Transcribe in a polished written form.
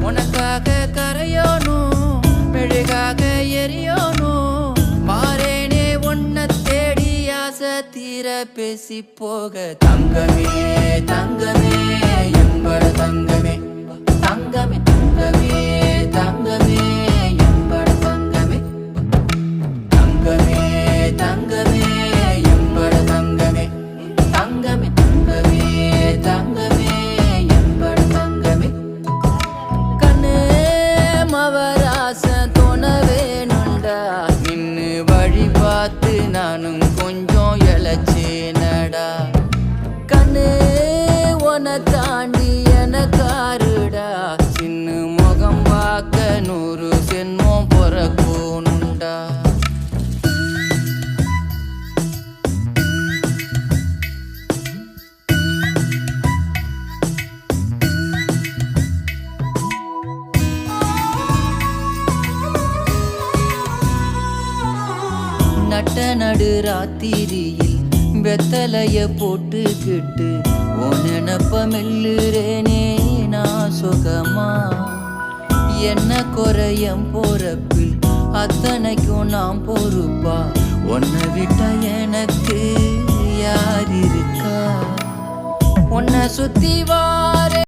உனக்காக கரையோனும் மெழுகாக எரியோனும் மாறேனே உன்னை தேடி ஆசை தீர பேசி போக தங்கமே தங்கமே எம்பட தங்கமே தங்கமே தங்கமே தங்கமே எம்பட தங்கமே தங்கமே தங்கமே எம்பட தங்கமே தங்கமே தங்கமே தங்கமே எம்பட தங்கமே கண்ணு மவராச தோண வேணுண்டா நின்னு வழி பார்த்து நானும் கொஞ்சம் இழைச்சேனடா கண்ணு உன தாண்டி எனக்காருடா சின்ன முகம் பார்க்க 100 சென்மம் பொறக்கோனுண்டா நட்ட நடு ராத்திரியில் வெத்தலைய போட்டுக்கிட்டு உன் நினப்ப மெல்லுறேனே நான் சுகமா என்ன குறையம் போறப்பில் அத்தனைக்கும் நான் பொறுப்பா உன்னை விட்டா எனக்கு யார் இருக்கா உன்னை சுத்தி வா